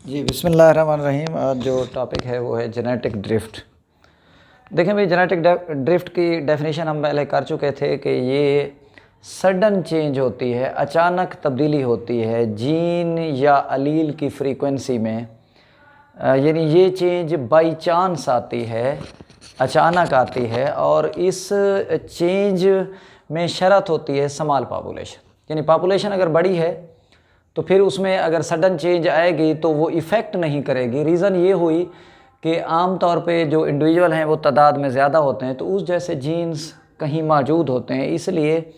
जी बिस्मिल्लाहिर्रहमानिर्रहीम। आज जो टॉपिक है वो है जेनेटिक ड्रिफ्ट। देखें भाई, जेनेटिक ड्रिफ्ट की डेफिनेशन हम पहले कर चुके थे कि ये सडन चेंज होती है, अचानक तब्दीली होती है जीन या अलील की फ्रीक्वेंसी में। यानी ये चेंज बाई चांस आती है, अचानक आती है, और इस चेंज में शर्त होती है स्मॉल पॉपुलेशन। यानी पॉपुलेशन अगर बड़ी है तो फिर उसमें अगर सडन चेंज आएगी तो वो इफ़ेक्ट नहीं करेगी। रीज़न ये हुई कि आम तौर पे जो इंडिविजुअल हैं वो तादाद में ज़्यादा होते हैं, तो उस जैसे जीन्स कहीं मौजूद होते हैं, इसलिए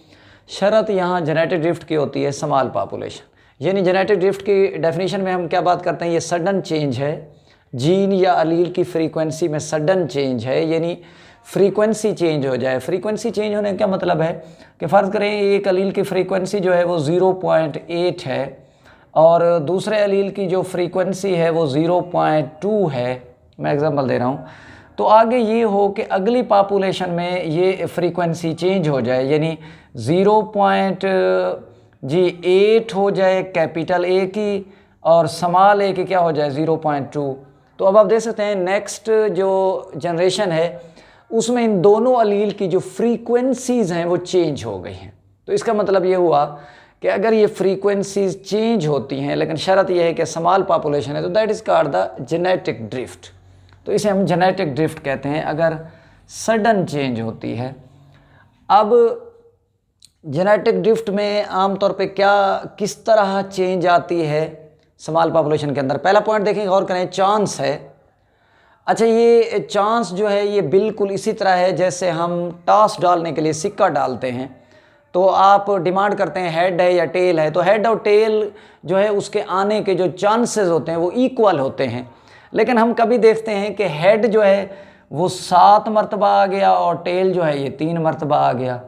शर्त यहाँ जेनेटिक ड्रिफ्ट की होती है स्मॉल पॉपुलेशन। यानी जेनेटिक ड्रिफ्ट की डेफिनेशन में हम क्या बात करते हैं, ये सडन चेंज है, जीन या अलील की फ्रीक्वेंसी में सडन चेंज है, यानी फ्रीक्वेंसी चेंज हो जाए। फ्रीक्वेंसी चेंज होने का क्या मतलब है कि फ़र्ज़ करें एक अलील की फ्रीक्वेंसी जो है वो 0.8 है और दूसरे अलील की जो फ्रीक्वेंसी है वो 0.2 है। मैं एग्जांपल दे रहा हूँ। तो आगे ये हो कि अगली पॉपुलेशन में ये फ्रीक्वेंसी चेंज हो जाए, यानी 0.8 हो जाए कैपिटल ए की, और स्मॉल ए की क्या हो जाए 0.2। तो अब आप देख सकते हैं नेक्स्ट जो जनरेशन है उसमें इन दोनों अलील की जो फ्रीक्वेंसीज़ हैं वो चेंज हो गई हैं। तो इसका मतलब ये हुआ कि अगर ये फ्रीक्वेंसीज चेंज होती हैं, लेकिन शर्त यह है कि स्मॉल पॉपुलेशन है, तो that is called the genetic drift. तो इसे हम जेनेटिक ड्रिफ्ट कहते हैं अगर सडन चेंज होती है। अब जेनेटिक ड्रिफ्ट में आमतौर पे क्या किस तरह चेंज आती है स्मॉल पॉपुलेशन के अंदर। पहला पॉइंट देखें, गौर करें, चांस है। अच्छा, ये चांस जो है ये बिल्कुल इसी तरह है जैसे हम टॉस डालने के लिए सिक्का डालते हैं, तो आप डिमांड करते हैं हेड है या टेल है, तो हेड और टेल जो है उसके आने के जो चांसेस होते हैं वो इक्वल होते हैं। लेकिन हम कभी देखते हैं कि हेड जो है वो 7 मरतबा आ गया और टेल जो है ये 3 मरतबा आ गया।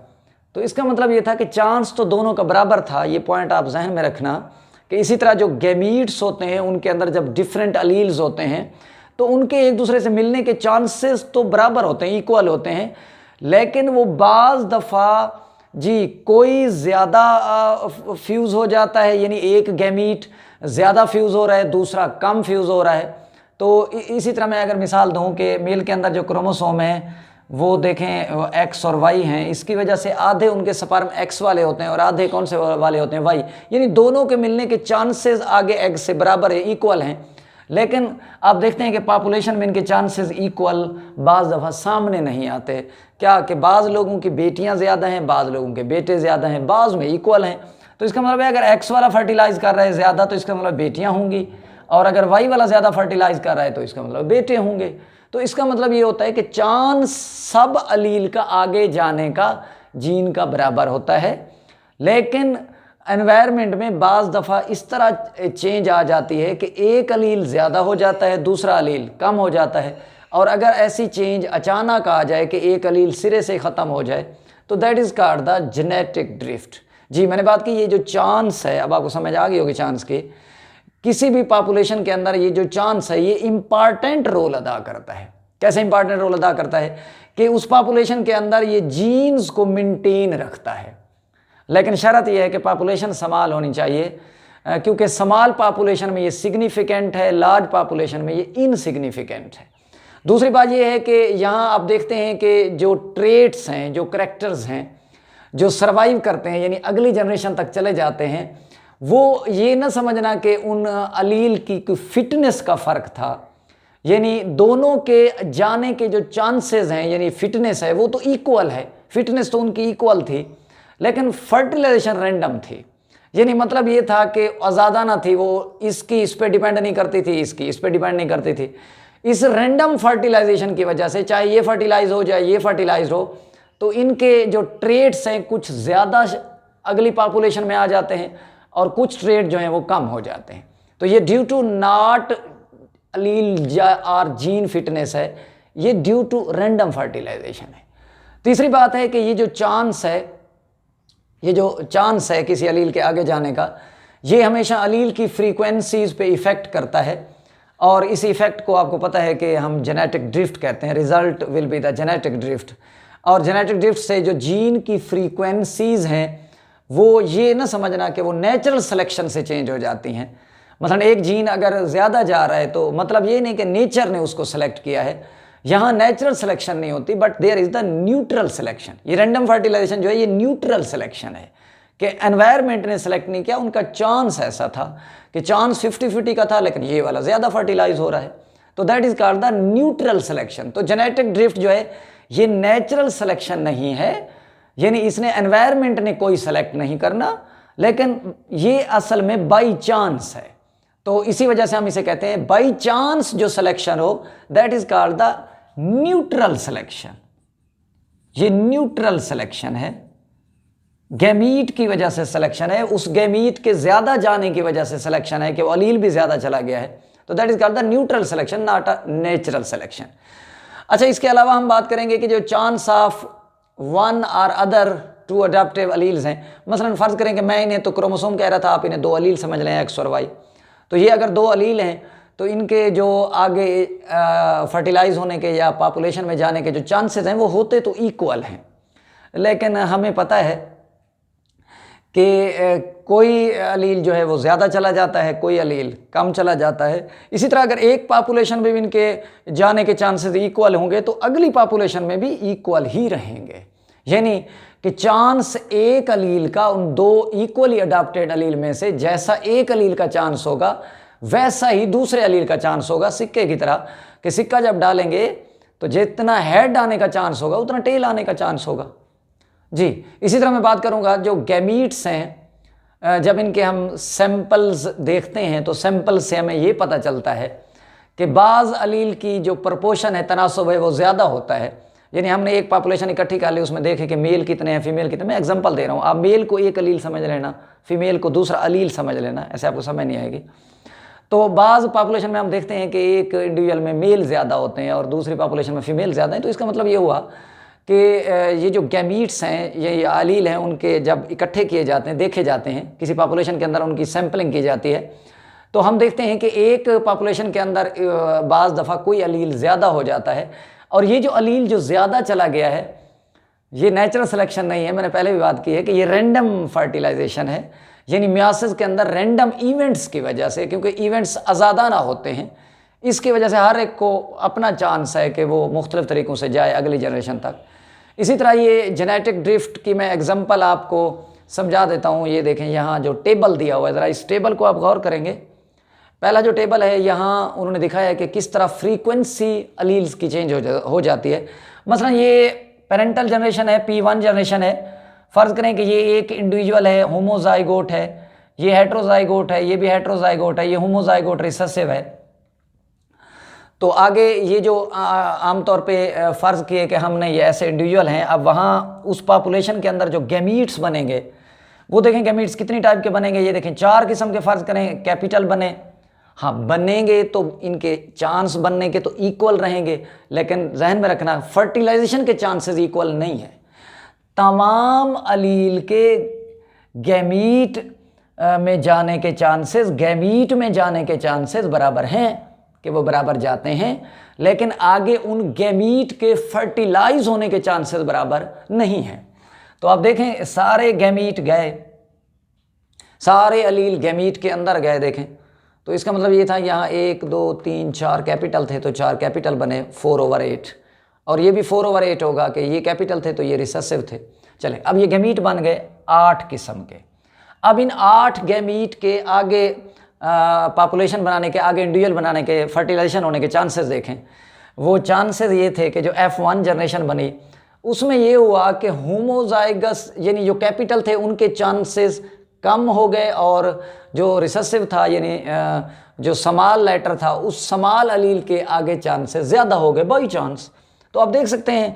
तो इसका मतलब ये था कि चांस तो दोनों का बराबर था। ये पॉइंट आप जहन में रखना कि इसी तरह जो गैमीट्स होते हैं उनके अंदर जब डिफरेंट अलील्स होते हैं तो उनके एक दूसरे से मिलने के चांसेस तो बराबर होते हैं, इक्वल होते हैं, लेकिन वो बाज़ दफ़ा जी कोई ज़्यादा फ्यूज़ हो जाता है, यानी एक गैमीट ज़्यादा फ्यूज़ हो रहा है, दूसरा कम फ्यूज़ हो रहा है। तो इसी तरह मैं अगर मिसाल दूं कि मेल के अंदर जो क्रोमोसोम है वो देखें एक्स और वाई हैं, इसकी वजह से आधे उनके स्पर्म एक्स वाले होते हैं और आधे कौन से वाले होते हैं, वाई। यानी दोनों के मिलने के चांसेस आगे एक्स से बराबर है, इक्वल हैं। लेकिन आप देखते हैं कि पॉपुलेशन में इनके चांसेस इक्वल बाज़ दफ़ा सामने नहीं आते। क्या कि बाज़ लोगों की बेटियां ज़्यादा हैं, बाज़ लोगों के बेटे ज़्यादा हैं, बाज़ में इक्वल हैं। तो इसका मतलब है अगर एक्स वाला फर्टिलाइज़ कर रहा है ज़्यादा तो इसका मतलब बेटियां होंगी, और अगर वाई वाला ज़्यादा फर्टिलाइज़ कर रहा है तो इसका मतलब बेटे होंगे। तो इसका मतलब ये होता है कि चांस सब अलील का आगे जाने का जीन का बराबर होता है, लेकिन एनवायरनमेंट में बाज़ दफ़ा इस तरह चेंज आ जाती है कि एक अलील ज़्यादा हो जाता है, दूसरा अलील कम हो जाता है। और अगर ऐसी चेंज अचानक आ जाए कि एक अलील सिरे से ख़त्म हो जाए तो that is called the genetic drift. जी मैंने बात की ये जो चांस है, अब आपको समझ आ गई होगी चांस की। किसी भी पॉपुलेशन के अंदर ये जो चांस है ये इम्पॉर्टेंट रोल अदा करता है। कैसे इम्पॉर्टेंट रोल अदा करता है कि उस पॉपुलेशन के अंदर ये जीन्स को मेंटेन रखता है, लेकिन शर्त यह है कि पॉपुलेशन स्मॉल होनी चाहिए, क्योंकि स्मॉल पॉपुलेशन में ये सिग्निफिकेंट है, लार्ज पॉपुलेशन में ये इनसिग्निफिकेंट है। दूसरी बात यह है कि यहाँ आप देखते हैं कि जो ट्रेट्स हैं, जो करैक्टर्स हैं जो सर्वाइव करते हैं, यानी अगली जनरेशन तक चले जाते हैं, वो ये ना समझना कि उन अलील की कोई फिटनेस का फ़र्क था। यानी दोनों के जाने के जो चांसेस हैं, यानी फिटनेस है वो तो इक्वल है, फिटनेस तो उनकी इक्वल थी, लेकिन फर्टिलाइजेशन रैंडम थी। यानी मतलब ये था कि आज़ादाना थी, वो इसकी इस पर डिपेंड नहीं करती थी, इसकी इस पर डिपेंड नहीं करती थी। इस रैंडम फर्टिलाइजेशन की वजह से चाहे ये फर्टिलाइज हो जाए ये फर्टिलाइज हो, तो इनके जो ट्रेड्स हैं कुछ ज़्यादा अगली पॉपुलेशन में आ जाते हैं और कुछ ट्रेड जो हैं वो कम हो जाते हैं। तो ये ड्यू टू नॉट अलील और जीन फिटनेस है, ये ड्यू टू रैंडम फर्टिलाइजेशन है। तीसरी बात है कि ये जो चांस है किसी अलील के आगे जाने का, ये हमेशा अलील की फ्रीक्वेंसीज पे इफ़ेक्ट करता है, और इस इफ़ेक्ट को आपको पता है कि हम जेनेटिक ड्रिफ्ट कहते हैं। Result will be the genetic drift. और जेनेटिक ड्रिफ्ट से जो जीन की फ्रीक्वेंसीज हैं वो ये ना समझना कि वो नेचुरल सिलेक्शन से चेंज हो जाती हैं, मतलब एक जीन अगर ज़्यादा जा रहा है तो मतलब ये नहीं कि नेचर ने उसको सेलेक्ट किया है, यहाँ नेचुरल सिलेक्शन नहीं होती, but there is the neutral selection. ये रैंडम फर्टिलाइजेशन जो है ये न्यूट्रल सिलेक्शन है कि एनवायरनमेंट ने सेलेक्ट नहीं किया, उनका चांस ऐसा था कि चांस 50-50 का था, लेकिन ये वाला ज़्यादा फर्टिलाइज हो रहा है, तो that is called the neutral selection. तो जेनेटिक ड्रिफ्ट जो है ये नेचुरल सिलेक्शन नहीं है, यानी इसने एनवायरनमेंट ने कोई सेलेक्ट नहीं करना, लेकिन ये असल में बाई चांस है। तो इसी वजह से हम इसे कहते हैं बाई चांस जो सिलेक्शन हो, that is called the neutral selection. ये न्यूट्रल सिलेक्शन है, गैमीट की वजह से सिलेक्शन है, उस गैमीट के ज्यादा जाने की वजह से सिलेक्शन है कि वो अलील भी ज्यादा चला गया है, तो that is called the neutral selection, not a natural selection. अच्छा, इसके अलावा हम बात करेंगे कि जो चांस ऑफ वन और अदर टू अडॉप्टिव अलील्स हैं, मसलन फर्ज करें कि मैं इन्हें तो क्रोमोसोम कह रहा था, आप इन्हें दो अलील समझ लें, एक्स और वाई। तो ये अगर दो अलील हैं तो इनके जो आगे फर्टिलाइज होने के या पॉपुलेशन में जाने के जो चांसेस हैं वो होते तो इक्वल हैं, लेकिन हमें पता है कि कोई अलील जो है वो ज़्यादा चला जाता है, कोई अलील कम चला जाता है। इसी तरह अगर एक पॉपुलेशन में भी इनके जाने के चांसेस इक्वल होंगे तो अगली पॉपुलेशन में भी इक्वल ही रहेंगे, यानी कि चांस एक अलील का उन दो इक्वली अडॉप्टेड अलील में से जैसा एक अलील का चांस होगा वैसा ही दूसरे अलील का चांस होगा, सिक्के की तरह कि सिक्का जब डालेंगे तो जितना हेड आने का चांस होगा उतना टेल आने का चांस होगा जी। इसी तरह मैं बात करूंगा जो गैमीट्स हैं, जब इनके हम सैंपल्स देखते हैं तो सैंपल से हमें ये पता चलता है कि बाज़ अलील की जो प्रपोर्शन है, तनासुब है, वो ज़्यादा होता है। यानी हमने एक पॉपुलेशन इकट्ठी कर ली, उसमें देखे कि मेल कितने हैं, फीमेल कितने। मैं एग्जांपल दे रहा हूँ, आप मेल को एक अलील समझ लेना, फीमेल को दूसरा अलील समझ लेना, ऐसे आपको समझ नहीं आएगी। तो बाज़ पॉपुलेशन में हम देखते हैं कि एक इंडिविजुअल में मेल ज़्यादा होते हैं और दूसरी पॉपुलेशन में फीमेल ज़्यादा हैं। तो इसका मतलब ये हुआ कि ये जो गैमीट्स हैं, ये अलील हैं, उनके जब इकट्ठे किए जाते हैं, देखे जाते हैं, किसी पॉपुलेशन के अंदर उनकी सैम्पलिंग की जाती है, तो हम देखते हैं कि एक पॉपुलेशन के अंदर बाज़ दफ़ा कोई अलील ज़्यादा हो जाता है, और ये जो अलील जो ज़्यादा चला गया है ये नेचुरल सिलेक्शन नहीं है। मैंने पहले भी बात की है कि ये रैंडम फर्टिलाइजेशन है, यानी मियासिस के अंदर रैंडम इवेंट्स की वजह से, क्योंकि इवेंट्स आज़ादाना होते हैं, इसकी वजह से हर एक को अपना चांस है कि वो मुख्तलिफ तरीक़ों से जाए अगली जनरेशन तक। इसी तरह ये जेनेटिक ड्रिफ्ट की मैं एग्जांपल आपको समझा देता हूँ। ये देखें, यहाँ जो टेबल दिया हुआ है, ज़रा इस टेबल को आप गौर करेंगे। पहला जो टेबल है, यहाँ उन्होंने दिखाया है कि किस तरह फ्रीक्वेंसी अलील्स की चेंज हो जाती है। मसलन ये पेरेंटल जनरेशन है, P1 जनरेशन है। फ़र्ज़ करें कि ये एक इंडिविजुअल है, होमोजाइगोट है, ये हेट्रोजाइगोट है, ये भी हेट्रोजाइगोट है, ये होमोजाइगोट रिसेसिव है। तो आगे ये जो आमतौर पे फ़र्ज़ किए कि हमने ये ऐसे इंडिविजुअल हैं, अब वहाँ उस पॉपुलेशन के अंदर जो गैमीट्स बनेंगे वो देखें, गैमीट्स कितनी टाइप के बनेंगे। ये देखें 4 किस्म के, फ़र्ज़ करें कैपिटल बने, हाँ बनेंगे तो इनके चांस बनने के तो इक्वल रहेंगे, लेकिन जहन में रखना फर्टिलाइजेशन के चांसेस इक्वल नहीं है। तमाम अलील के गैमीट में जाने के चांसेस, गैमीट में जाने के चांसेस बराबर हैं कि वो बराबर जाते हैं, लेकिन आगे उन गैमीट के फर्टिलाइज होने के चांसेस बराबर नहीं हैं। तो आप देखें सारे गैमीट गए, सारे अलील गैमीट के अंदर गए, देखें तो इसका मतलब ये था यहाँ 1 2 3 4 कैपिटल थे तो 4 कैपिटल बने 4/8, और ये भी 4/8 होगा कि ये कैपिटल थे तो ये रिसेसिव थे। चलें, अब ये गैमीट बन गए 8 किस्म के। अब इन 8 गैमीट के आगे पॉपुलेशन बनाने के, आगे इंडिविजुअल बनाने के, फर्टिलाइजेशन होने के चांसेस देखें। वो चांसेस ये थे कि जो F1 जनरेशन बनी उसमें ये हुआ कि होमोजाइगस यानी जो कैपिटल थे उनके चांसेस कम हो गए, और जो रिसेसिव था यानी जो समाल लेटर था उस समाल अलील के आगे चांसेस ज़्यादा हो गए बाई चांस। तो आप देख सकते हैं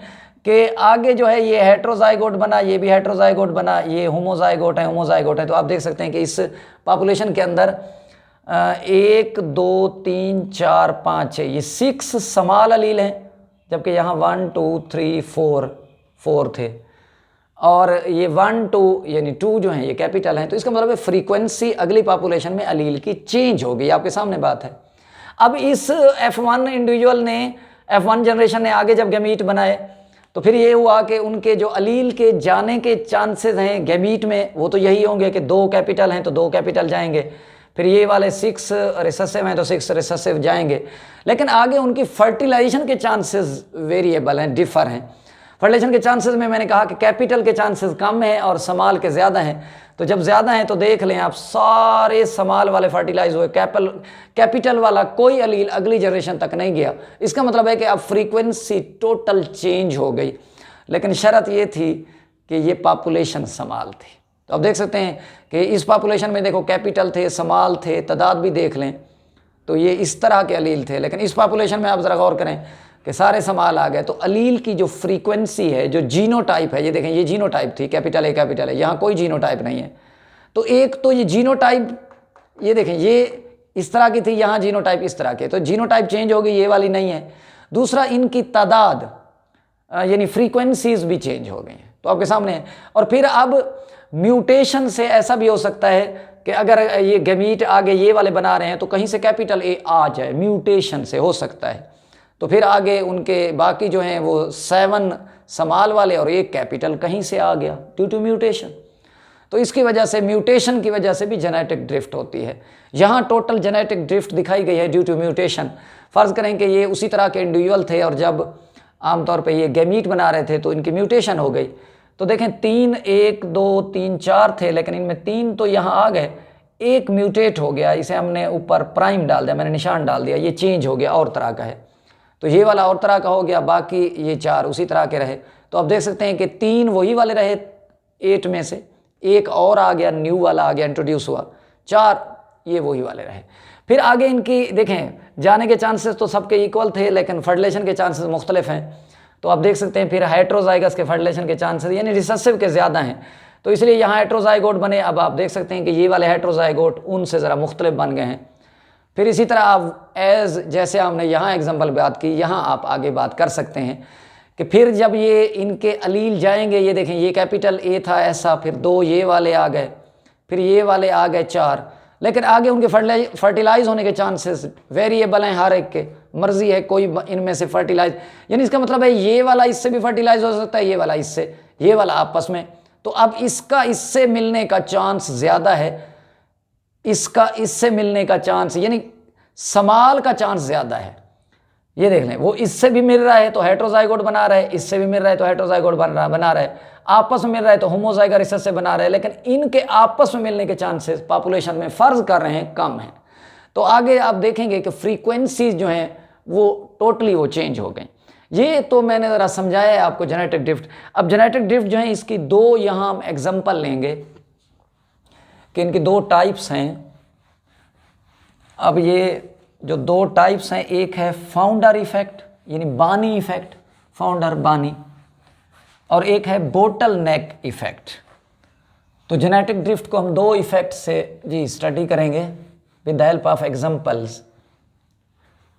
कि आगे जो है ये हेट्रोजाइगोट बना, ये भी हेट्रोजाइगोट बना, ये होमोजाइगोट है। तो आप देख सकते हैं कि इस पॉपुलेशन के अंदर 1 2 3 4 5 6 ये 6 समाल अलील हैं, जबकि यहाँ 1 2 3 4 थे, और ये 1 2 यानी 2 जो हैं ये कैपिटल हैं। तो इसका मतलब है फ्रीक्वेंसी अगली पॉपुलेशन में अलील की चेंज होगी, आपके सामने बात है। अब इस F1 इंडिविजुअल ने, F1 जनरेशन ने आगे जब गैमीट बनाए तो फिर ये हुआ कि उनके जो अलील के जाने के चांसेस हैं गैमीट में वो तो यही होंगे कि 2 कैपिटल हैं तो 2 कैपिटल जाएंगे, फिर ये वाले 6 रिसेसिव हैं तो 6 रिसेसिव जाएंगे, लेकिन आगे उनकी फर्टिलाइजेशन के चांसेस वेरिएबल हैं, डिफर हैं। फर्टिलाइजेशन के चांसेस में मैंने कहा कि कैपिटल के चांसेस कम हैं और समाल के ज़्यादा हैं। तो जब ज़्यादा हैं तो देख लें आप, सारे समाल वाले फर्टिलाइज हुए, कैपिटल वाला कोई अलील अगली जनरेशन तक नहीं गया। इसका मतलब है कि अब फ्रीक्वेंसी टोटल चेंज हो गई, लेकिन शर्त ये थी कि ये पॉपुलेशन समाल थी। तो अब देख सकते हैं कि इस पॉपुलेशन में देखो कैपिटल थे, समाल थे, तादाद भी देख लें तो ये इस तरह के अलील थे, लेकिन इस पॉपुलेशन में आप ज़रा गौर करें कि सारे समाल आ गए। तो अलील की जो फ्रीक्वेंसी है, जो जीनोटाइप है, ये देखें ये जीनोटाइप थी, कैपिटल है, यहाँ कोई जीनोटाइप नहीं है। तो एक तो ये जीनोटाइप, ये देखें ये इस तरह की थी, यहाँ जीनोटाइप इस तरह के, तो जीनोटाइप चेंज हो गई, ये वाली नहीं है। दूसरा, इनकी तादाद यानी फ्रीक्वेंसीज भी चेंज हो गई हैं, तो आपके सामने है। और फिर अब म्यूटेशन से ऐसा भी हो सकता है कि अगर ये गमीट आगे ये वाले बना रहे हैं तो कहीं से कैपिटल ए आ जाए, म्यूटेशन से हो सकता है। तो फिर आगे उनके बाकी जो हैं वो 7 समाल वाले और एक कैपिटल कहीं से आ गया ड्यू टू म्यूटेशन। तो इसकी वजह से, म्यूटेशन की वजह से भी जेनेटिक ड्रिफ्ट होती है। यहाँ टोटल जेनेटिक ड्रिफ्ट दिखाई गई है ड्यू टू म्यूटेशन। फ़र्ज़ करें कि ये उसी तरह के इंडिविजुअल थे और जब आमतौर पे ये गैमीट बना रहे थे तो इनकी म्यूटेशन हो गई। तो देखें 3, 1, 2, 3, 4 थे, लेकिन इनमें 3 तो यहाँ आ गए, एक म्यूटेट हो गया, इसे हमने ऊपर प्राइम डाल दिया, मैंने निशान डाल दिया, ये चेंज हो गया, और तरह का है। तो ये वाला और तरह का हो गया, बाकी ये 4 उसी तरह के रहे। तो आप देख सकते हैं कि 3 वही वाले रहे 8 में से, एक और आ गया, न्यू वाला आ गया, इंट्रोड्यूस हुआ, 4 ये वही वाले रहे। फिर आगे इनकी देखें जाने के चांसेस तो सबके इक्वल थे, लेकिन फर्टिलाइजेशन के चांसेस मुख्तलिफ हैं। तो आप देख सकते हैं फिर हेट्रोजाइगस के फर्टिलाइजेशन के चांसेस यानी रिसेसिव के ज़्यादा हैं, तो इसलिए यहाँ हेट्रोजाइगोट बने। अब आप देख सकते हैं कि ये वाले हेट्रोजाइगोट उनसे ज़रा मुख्तलिफ बन गए हैं। फिर इसी तरह आप जैसे हमने यहाँ एग्जाम्पल बात की, यहाँ आप आगे बात कर सकते हैं कि फिर जब ये इनके अलील जाएंगे, ये देखें ये कैपिटल ए था ऐसा, फिर 2 ये वाले आ गए, फिर ये वाले आ गए 4, लेकिन आगे उनके फर्टिलाइज होने के चांसेस वेरिएबल हैं, हर एक के मर्जी है कोई इनमें से फर्टिलाइज, यानी इसका मतलब है ये वाला इससे भी फर्टिलाइज हो सकता है, ये वाला इससे, ये वाला आपस में। तो अब इसका इससे मिलने का चांस ज़्यादा है, इसका इससे मिलने का चांस यानी समाल का चांस ज़्यादा है। ये देख लें, वो इससे भी मिल रहा है तो हेट्रोजाइगोट बना रहा है, इससे भी मिल रहा है तो हेट्रोजाइगोट बना रहा है, आपस में मिल रहा है तो होमोजाइगस रिसेसिव बना रहे हैं, लेकिन इनके आपस में मिलने के चांसेस पॉपुलेशन में फ़र्ज कर रहे हैं कम हैं। तो आगे आप देखेंगे कि फ्रीक्वेंसीज जो हैं वो टोटली वो चेंज हो गई। ये तो मैंने ज़रा समझाया है आपको जेनेटिक ड्रिफ्ट। अब जेनेटिक ड्रिफ्ट जो है इसकी 2 यहाँ हम एग्जाम्पल लेंगे कि इनकी 2 टाइप्स हैं। अब ये जो 2 टाइप्स हैं, एक है फाउंडर इफेक्ट यानी बानी इफेक्ट, फाउंडर बानी, और एक है बोटल नेक इफेक्ट। तो जेनेटिक ड्रिफ्ट को हम 2 इफेक्ट से जी स्टडी करेंगे with the help of examples.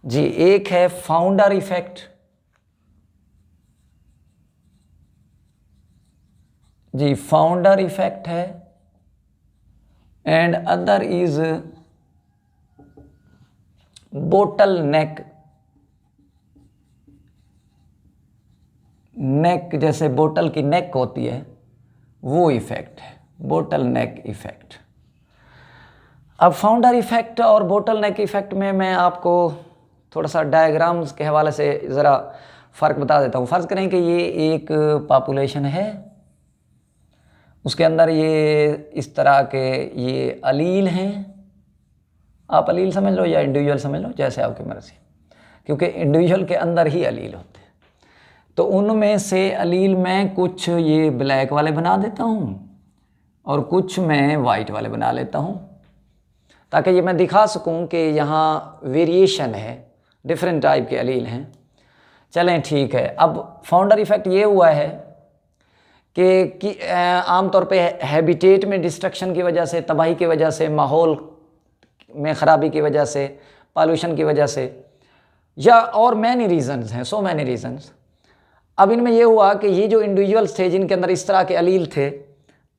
जी एक है फाउंडर इफेक्ट, जी फाउंडर इफेक्ट है, and other is bottleneck, neck जैसे बोतल की नेक होती है वो इफेक्ट है, बोटल नेक इफेक्ट। अब फाउंडर इफेक्ट और बोटल नेक इफेक्ट में मैं आपको थोड़ा सा डायग्राम्स के हवाले से ज़रा फ़र्क बता देता हूँ। फ़र्ज़ करें कि ये एक पॉपुलेशन है, उसके अंदर ये इस तरह के ये अलील हैं, आप अलील समझ लो या इंडिविजुअल समझ लो, जैसे आपकी मर्ज़ी, क्योंकि इंडिविजुअल के अंदर ही अलील होते हैं। तो उनमें से अलील मैं कुछ ये ब्लैक वाले बना देता हूँ और कुछ मैं वाइट वाले बना लेता हूँ, ताकि ये मैं दिखा सकूँ कि यहाँ वेरिएशन है, डिफरेंट टाइप के अलील हैं। चलें ठीक है। अब फाउंडर इफेक्ट ये हुआ है कि आमतौर पे हैबिटेट में डिस्ट्रक्शन की वजह से, तबाही की वजह से, माहौल में ख़राबी की वजह से, पॉल्यूशन की वजह से, या और मैनी रीज़न्स हैं, सो मैनी रीज़न्स। अब इनमें यह हुआ कि ये जो इंडिविजुअल्स थे जिनके अंदर इस तरह के अलील थे,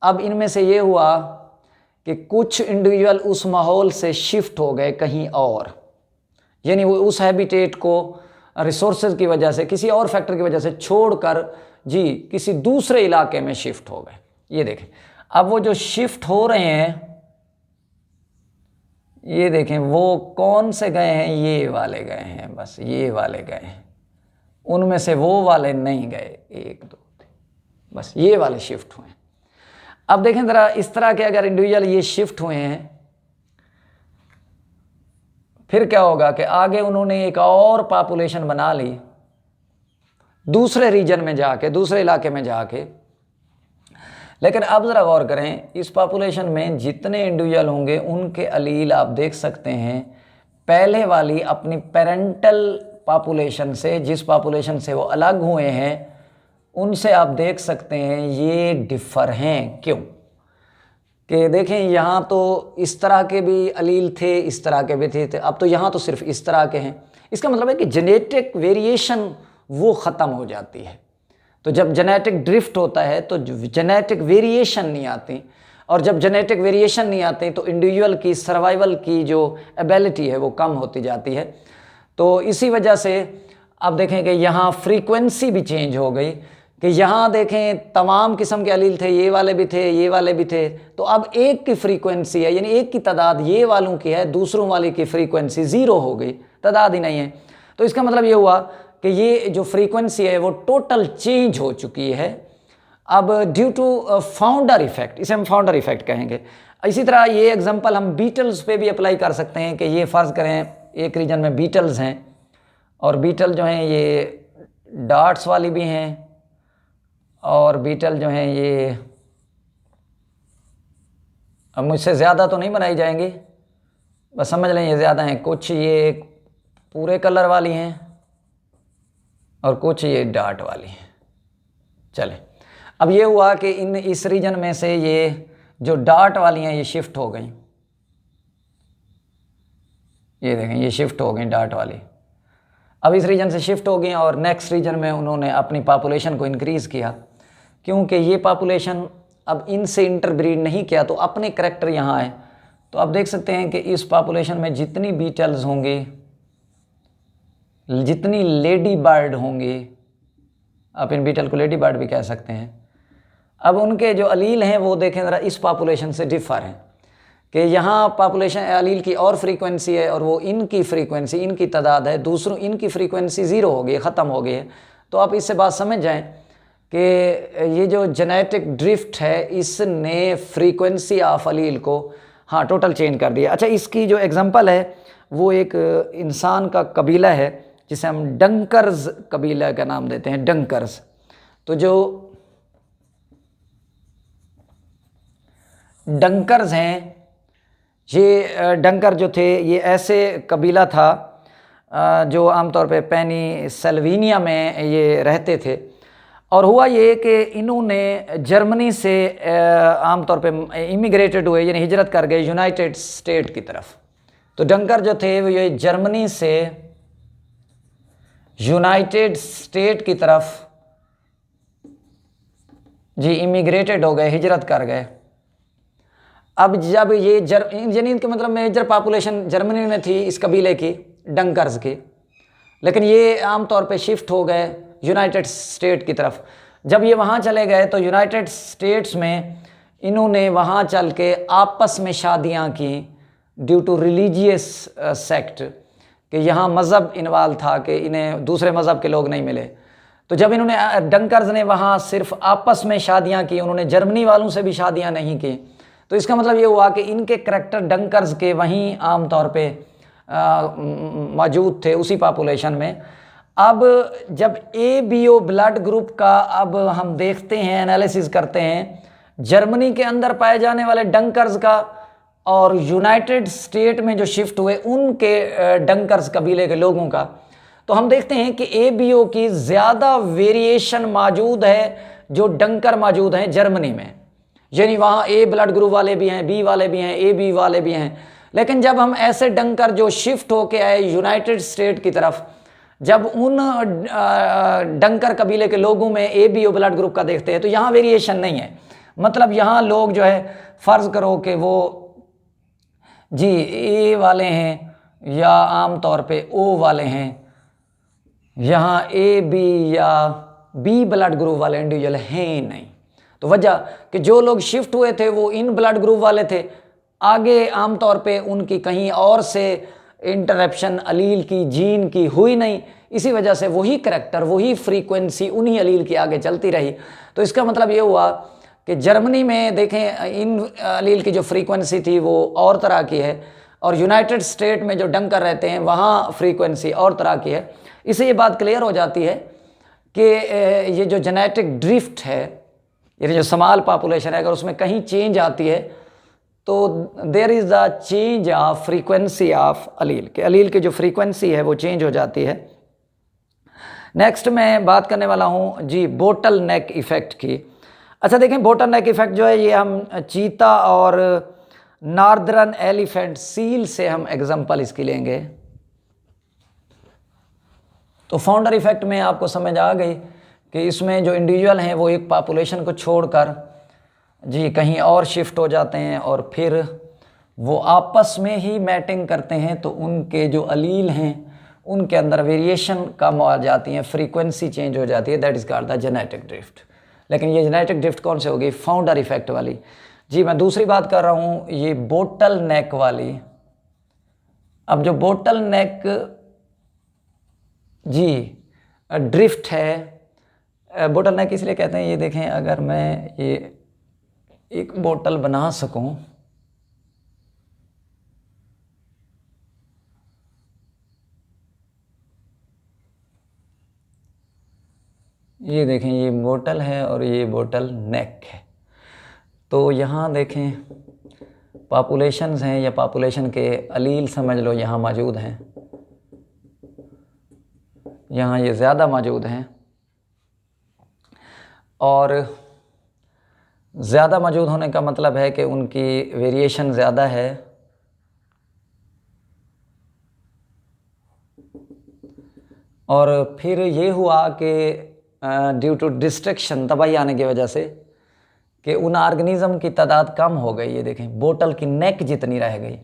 अब इनमें से ये हुआ कि कुछ इंडिविजुअल उस माहौल से शिफ्ट हो गए कहीं और, यानी वो उस हैबिटेट को रिसोर्सेज की वजह से, किसी और फैक्टर की वजह से छोड़कर जी किसी दूसरे इलाके में शिफ्ट हो गए। ये देखें, अब वो जो शिफ्ट हो रहे हैं ये देखें वो कौन से गए हैं, ये वाले गए हैं, बस ये वाले गए हैं, उनमें से वो वाले नहीं गए, 1 2 3, बस ये वाले शिफ्ट हुए हैं। अब देखें ज़रा, इस तरह के अगर इंडिविजुअल ये शिफ्ट हुए हैं, फिर क्या होगा कि आगे उन्होंने एक और पॉपुलेशन बना ली दूसरे रीजन में जाके, दूसरे इलाके में जाके। लेकिन अब ज़रा गौर करें, इस पॉपुलेशन में जितने इंडिविजुअल होंगे उनके अलील आप देख सकते हैं पहले वाली अपनी पेरेंटल पॉपुलेशन से, जिस पॉपुलेशन से वो अलग हुए हैं उनसे आप देख सकते हैं ये डिफ़र हैं। क्यों कि देखें, यहाँ तो इस तरह के भी अलील थे, इस तरह के भी थे, अब तो यहाँ तो सिर्फ इस तरह के हैं। इसका मतलब है कि जेनेटिक वेरिएशन वो ख़त्म हो जाती है। तो जब जेनेटिक ड्रिफ्ट होता है तो जेनेटिक वेरिएशन नहीं आती, और जब जेनेटिक वेरिएशन नहीं आती तो इंडिविजुअल की सर्वाइवल की जो एबिलिटी है वो कम होती जाती है। तो इसी वजह से अब देखें कि यहाँ फ्रीक्वेंसी भी चेंज हो गई, कि यहाँ देखें तमाम किस्म के अलील थे, ये वाले भी थे, ये वाले भी थे, तो अब एक की फ्रीक्वेंसी है, यानी एक की तादाद ये वालों की है, दूसरों वाले की फ्रीक्वेंसी 0 हो गई, तादाद ही नहीं है। तो इसका मतलब ये हुआ कि ये जो फ्रीक्वेंसी है वो टोटल चेंज हो चुकी है। अब ड्यू टू फाउंडर इफेक्ट, इसे हम फाउंडर इफेक्ट कहेंगे। इसी तरह ये एग्जांपल हम बीटल्स पे भी अप्लाई कर सकते हैं कि ये फ़र्ज़ करें एक रीजन में बीटल्स हैं, और बीटल जो हैं ये डार्ट्स वाली भी हैं, और बीटल जो हैं ये, अब मुझसे ज़्यादा तो नहीं बनाई जाएंगी, बस समझ लें ये ज़्यादा हैं। कुछ ये पूरे कलर वाली हैं और कुछ ये डार्ट वाली हैं। चलें, अब ये हुआ कि इस रीजन में से ये जो डार्ट वाली हैं ये शिफ्ट हो गई, ये देखें ये शिफ्ट हो गई डार्ट वाली, अब इस रीजन से शिफ्ट हो गई और नेक्स्ट रीजन में उन्होंने अपनी पॉपुलेशन को इंक्रीज़ किया, क्योंकि ये पॉपुलेशन अब इनसे इंटरब्रीड नहीं किया तो अपने करैक्टर यहाँ है। तो आप देख सकते हैं कि इस पॉपुलेशन में जितनी बीटल्स होंगी, जितनी लेडी बर्ड होंगी, आप इन बीटल को लेडी बर्ड भी कह सकते हैं, अब उनके जो अलील हैं वो देखें ज़रा इस पॉपुलेशन से डिफ़र हैं, कि यहाँ पॉपुलेशन अलील की और फ्रीक्वेंसी है और वो इनकी फ्रीक्वेंसी, इनकी तादाद है, दूसरों इनकी फ्रीक्वेंसी 0 हो गई, ख़त्म हो गई है। तो आप इससे बात समझ जाएं कि ये जो जेनेटिक ड्रिफ्ट है इसने फ्रीक्वेंसी ऑफ अलील को हाँ टोटल चेंज कर दिया। अच्छा, इसकी जो एग्जांपल है वो एक इंसान का कबीला है जिसे हम डंकर्स कबीला का नाम देते हैं, डंकर्स। तो जो डंकर्स हैं, ये डंकर जो थे ये ऐसे कबीला था जो आमतौर पे पेनिसिल्वेनिया में ये रहते थे, और हुआ ये कि इन्होंने जर्मनी से आमतौर पे इमिग्रेटेड हुए, यानी हिजरत कर गए यूनाइटेड स्टेट की तरफ। तो डंकर जो थे वो ये जर्मनी से यूनाइटेड स्टेट की तरफ जी इमिग्रेटेड हो गए, हिजरत कर गए। अब जब ये यानी इनके मतलब मेजर पॉपुलेशन जर्मनी में थी इस कबीले की, डंकर्स की, लेकिन ये आमतौर पे शिफ्ट हो गए यूनाइटेड स्टेट की तरफ। जब ये वहाँ चले गए तो यूनाइटेड स्टेट्स में इन्होंने वहाँ चल के आपस में शादियाँ की ड्यू टू रिलीजियस सेक्ट, कि यहाँ मज़हब इन्वॉल्व था कि इन्हें दूसरे मज़हब के लोग नहीं मिले। तो जब इन्होंने डंकर्स ने वहाँ सिर्फ आपस में शादियाँ की, उन्होंने जर्मनी वालों से भी शादियाँ नहीं की, तो इसका मतलब ये हुआ कि इनके करैक्टर डंकर्स के वहीं आम तौर पे मौजूद थे उसी पॉपुलेशन में। अब जब ABO ब्लड ग्रुप का अब हम देखते हैं, एनालिसिस करते हैं जर्मनी के अंदर पाए जाने वाले डंकर्स का और यूनाइटेड स्टेट में जो शिफ्ट हुए उनके डंकर्स कबीले के लोगों का, तो हम देखते हैं कि ABO की ज़्यादा वेरिएशन मौजूद है जो डंकर मौजूद हैं जर्मनी में, यानी वहाँ A ब्लड ग्रुप वाले भी हैं, B वाले भी हैं, AB वाले भी हैं। लेकिन जब हम ऐसे डंकर जो शिफ्ट होके आए यूनाइटेड स्टेट की तरफ, जब उन डंकर कबीले के लोगों में ABO ब्लड ग्रुप का देखते हैं तो यहाँ वेरिएशन नहीं है। मतलब यहाँ लोग जो है फ़र्ज़ करो कि वो जी A वाले हैं या आम तौर पे O वाले हैं, यहाँ AB या B ब्लड ग्रुप वाले इंडिविजुअल हैं ही नहीं। तो वजह कि जो लोग शिफ्ट हुए थे वो इन ब्लड ग्रुप वाले थे, आगे आमतौर पे उनकी कहीं और से इंटरप्शन अलील की जीन की हुई नहीं, इसी वजह से वही करैक्टर वही फ्रीक्वेंसी उन्हीं अलील की आगे चलती रही। तो इसका मतलब ये हुआ कि जर्मनी में देखें इन अलील की जो फ्रीक्वेंसी थी वो और तरह की है, और यूनाइटेड स्टेट में जो डंकर रहते हैं वहाँ फ्रीक्वेंसी और तरह की है। इससे ये बात क्लियर हो जाती है कि ये जो जेनेटिक ड्रिफ्ट है, ये जो समाल पॉपुलेशन है, अगर उसमें कहीं चेंज आती है तो there is the change of frequency of allele, के अलील की जो फ्रीक्वेंसी है वो चेंज हो जाती है। नेक्स्ट मैं बात करने वाला हूँ जी बोटल नेक इफ़ेक्ट की। अच्छा देखें, बोटल नेक इफ़ेक्ट जो है ये हम चीता और नॉर्दर्न एलिफेंट सील से हम एग्जांपल इसकी लेंगे। तो फाउंडर इफ़ेक्ट में आपको समझ आ गई कि इसमें जो इंडिविजुअल हैं वो एक पॉपुलेशन को छोड़कर जी कहीं और शिफ्ट हो जाते हैं और फिर वो आपस में ही मैटिंग करते हैं, तो उनके जो अलील हैं उनके अंदर वेरिएशन कम आ जाती हैं, फ्रीक्वेंसी चेंज हो जाती है, that is called the genetic drift. लेकिन ये जेनेटिक ड्रिफ्ट कौन से होगी? फाउंडर इफ़ेक्ट वाली। जी मैं दूसरी बात कर रहा हूँ ये बोटल नेक वाली। अब जो बोटल नेक जी ड्रिफ्ट है, बोटल नेक इसलिए कहते हैं, ये देखें अगर मैं ये एक बोतल बना सकूं, ये देखें ये बोतल है और ये बोतल नेक है। तो यहाँ देखें पॉपुलेशंस हैं या पॉपुलेशन के अलील समझ लो यहाँ मौजूद हैं, यहाँ ये ज़्यादा मौजूद हैं, और ज़्यादा मौजूद होने का मतलब है कि उनकी वेरिएशन ज़्यादा है, और फिर ये हुआ कि ड्यू टू डिस्ट्रक्शन तबाही आने की वजह से कि उन ऑर्गेनिज़म की तादाद कम हो गई। ये देखें बोतल की नेक जितनी रह गई।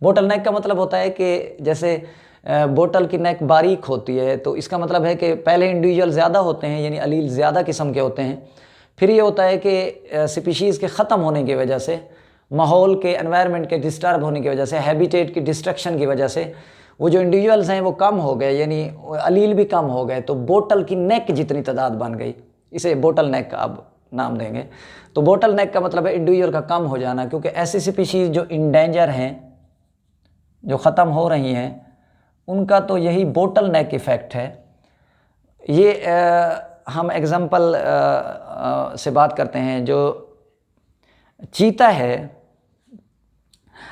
बोतल नेक का मतलब होता है कि जैसे बोतल की नेक बारीक होती है, तो इसका मतलब है कि पहले इंडिविजुअल ज़्यादा होते हैं यानी अलील ज़्यादा किस्म के होते हैं, फिर ये होता है कि स्पीशीज़ के ख़त्म होने की वजह से, माहौल के एनवायरनमेंट के डिस्टर्ब होने की वजह से, हैबिटेट की डिस्ट्रक्शन की वजह से वो जो इंडिविजुअल्स हैं वो कम हो गए, यानी अलील भी कम हो गए, तो बोतल की नेक जितनी तादाद बन गई, इसे बोतल नेक का अब नाम देंगे। तो बोतल नेक का मतलब है इंडिविजुअल का कम हो जाना, क्योंकि ऐसी स्पीशीज़ जो इंडेंजर हैं, जो ख़त्म हो रही हैं, उनका तो यही बोतल नेक इफ़ेक्ट है। ये हम एग्ज़ाम्पल से बात करते हैं, जो चीता है।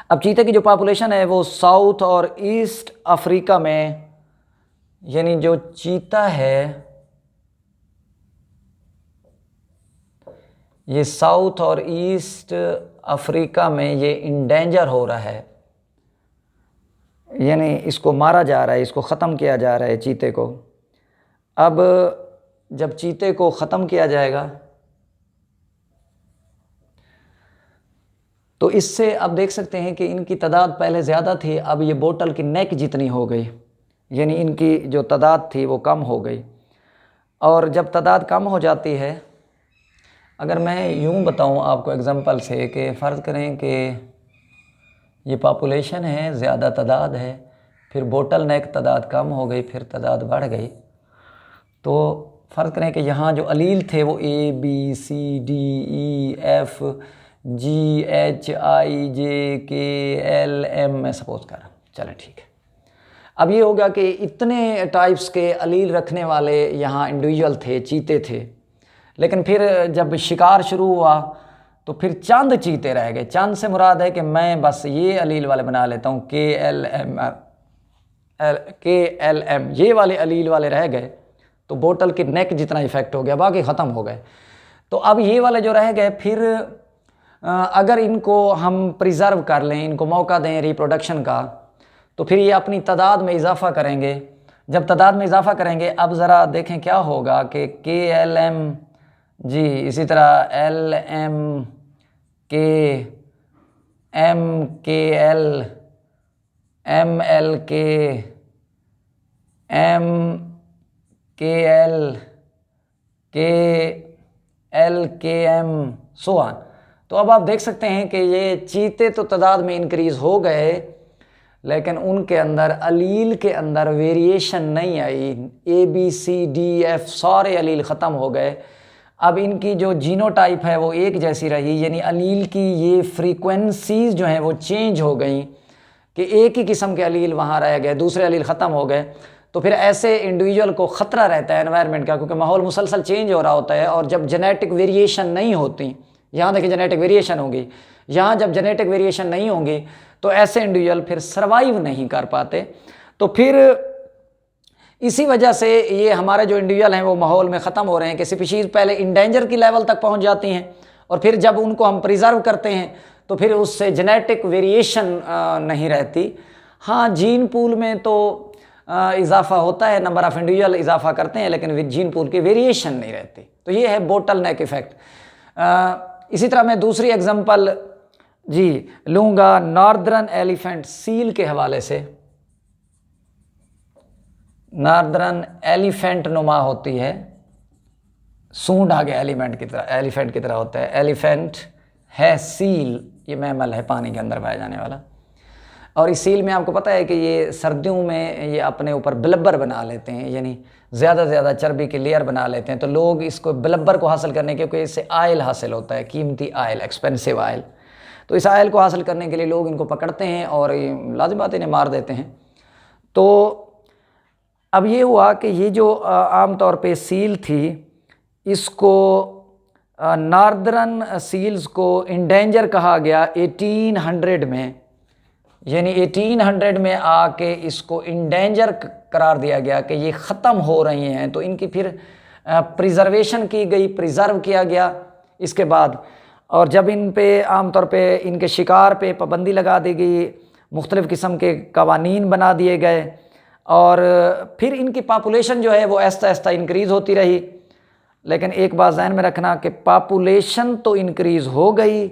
अब चीते की जो पॉपुलेशन है वो साउथ और ईस्ट अफ्रीका में, यानी जो चीता है ये साउथ और ईस्ट अफ्रीका में ये इंडेंजर हो रहा है, यानी इसको मारा जा रहा है, इसको ख़त्म किया जा रहा है चीते को। अब जब चीते को ख़त्म किया जाएगा तो इससे अब देख सकते हैं कि इनकी तादाद पहले ज़्यादा थी, अब ये बोतल की नेक जितनी हो गई, यानी इनकी जो तादाद थी वो कम हो गई। और जब तादाद कम हो जाती है, अगर मैं यूँ बताऊँ आपको एग्ज़ाम्पल से कि फ़र्ज़ करें कि ये पॉपुलेशन है, ज़्यादा तादाद है, फिर बोतल नेक तादाद कम हो गई, फिर तादाद बढ़ गई, तो फ़र्ज़ करें कि यहाँ जो अलील थे वो ABCDEF GHIJKLM मैं सपोज कर रहा हूँ, चलें ठीक है। अब ये होगा कि इतने टाइप्स के अलील रखने वाले यहाँ इंडिविजुअल थे, चीते थे, लेकिन फिर जब शिकार शुरू हुआ तो फिर चंद चीते रह गए। चंद से मुराद है कि मैं बस ये अलील वाले बना लेता हूँ, KLM ये वाले अलील वाले रह गए, तो बोतल की नेक जितना इफ़ेक्ट हो गया, बाकी ख़त्म हो गए। तो अब ये वाले जो रह गए, फिर अगर इनको हम प्रिज़र्व कर लें, इनको मौका दें रिप्रोडक्शन का, तो फिर ये अपनी तादाद में इजाफ़ा करेंगे। जब तादाद में इजाफ़ा करेंगे, अब ज़रा देखें क्या होगा कि KLM जी, इसी तरह LM KMKL MLK MKL KLKM so on. तो अब आप देख सकते हैं कि ये चीते तो तादाद में इंक्रीज़ हो गए, लेकिन उनके अंदर अलील के अंदर वेरिएशन नहीं आई। ABCDF सारे अलील ख़त्म हो गए। अब इनकी जो जीनोटाइप है वो एक जैसी रही, यानी अलील की ये फ्रीक्वेंसीज जो हैं वो चेंज हो गई कि एक ही किस्म के अलील वहाँ रह गए, दूसरे अलील ख़त्म हो गए। तो फिर ऐसे इंडिविजुअल को ख़तरा रहता है एनवायरनमेंट का, क्योंकि माहौल मुसलसल चेंज हो रहा होता है। और जब जेनेटिक वेरिएशन नहीं होती, यहाँ देखिए जेनेटिक वेरिएशन होगी, यहाँ जब जेनेटिक वेरिएशन नहीं होंगी तो ऐसे इंडिविजुअल फिर सर्वाइव नहीं कर पाते। तो फिर इसी वजह से ये हमारे जो इंडिविजुअल हैं वो माहौल में ख़त्म हो रहे हैं कि स्पीशीज़ पहले इंडेंजर की लेवल तक पहुँच जाती हैं, और फिर जब उनको हम प्रिजर्व करते हैं तो फिर उससे जेनेटिक वेरिएशन नहीं रहती। हाँ, जीन पूल में तो इजाफा होता है, नंबर ऑफ़ इंडिविजुअल इजाफा करते हैं, लेकिन जीन पूल की वेरिएशन नहीं रहती। तो ये है बोटल नेक इफ़ेक्ट। इसी तरह मैं दूसरी एग्जांपल जी लूँगा नॉर्दर्न एलिफेंट सील के हवाले से। नॉर्दर्न एलिफेंट नुमा होती है, सूंड आगे एलिफेंट की तरह होता है। एलिफेंट है सील, ये मैमल है पानी के अंदर पाया जाने वाला। और इस सील में आपको पता है कि ये सर्दियों में ये अपने ऊपर ब्लब्बर बना लेते हैं, यानी ज़्यादा से ज़्यादा चर्बी की लेयर बना लेते हैं। तो लोग इसको ब्लब्बर को हासिल करने के, क्योंकि इससे आयल हासिल होता है, कीमती आयल, एक्सपेंसिव आयल। तो इस आयल को हासिल करने के लिए लोग इनको पकड़ते हैं और लाजिम बात इन्हें मार देते हैं। तो अब ये हुआ कि ये जो आम तौर पे सील थी, इसको नॉर्दर्न सील्स को इंडेंजर कहा गया 1800 में, यानी 1800 में आके इसको इंडेंजर करार दिया गया कि ये ख़त्म हो रही हैं। तो इनकी फिर प्रिजर्वेशन की गई, प्रिजर्व किया गया इसके बाद। और जब इन पे आम तौर पे इनके शिकार पे पाबंदी लगा दी गई, मुख्तलिफ़ किस्म के कवानीन बना दिए गए, और फिर इनकी पॉपुलेशन जो है वो आहिस्ता आहिस्ता इंक्रीज़ होती रही। लेकिन एक बात ज़हन में रखना कि पॉपुलेशन तो इंक्रीज़ हो गई,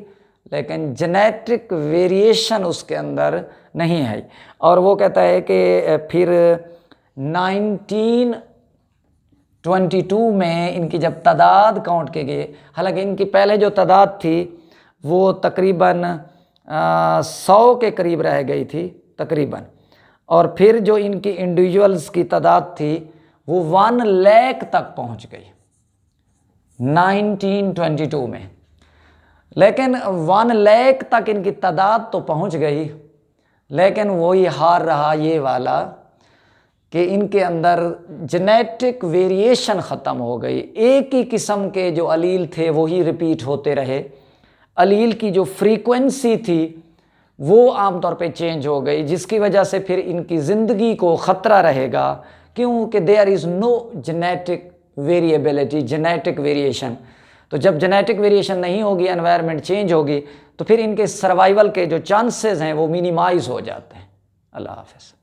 लेकिन जेनेटिक वेरिएशन उसके अंदर नहीं है। और वो कहता है कि फिर 1922 में इनकी जब तादाद काउंट की गई, हालांकि इनकी पहले जो तादाद थी वो तकरीबन 100 के करीब रह गई थी तकरीबन, और फिर जो इनकी इंडिविजुअल्स की तादाद थी वो 1 लाख तक पहुंच गई 1922 में। लेकिन 1 लाख तक इनकी तादाद तो पहुंच गई, लेकिन वही हार रहा ये वाला कि इनके अंदर जेनेटिक वेरिएशन ख़त्म हो गई। एक ही किस्म के जो अलील थे वही रिपीट होते रहे। अलील की जो फ्रीक्वेंसी थी वो आम तौर पे चेंज हो गई, जिसकी वजह से फिर इनकी ज़िंदगी को ख़तरा रहेगा, क्योंकि there is no genetic variability, genetic variation. तो जब जेनेटिक वेरिएशन नहीं होगी, एनवायरनमेंट चेंज होगी, तो फिर इनके सर्वाइवल के जो चांसेस हैं वो मिनिमाइज़ हो जाते हैं। अल्लाह हाफ़िज़।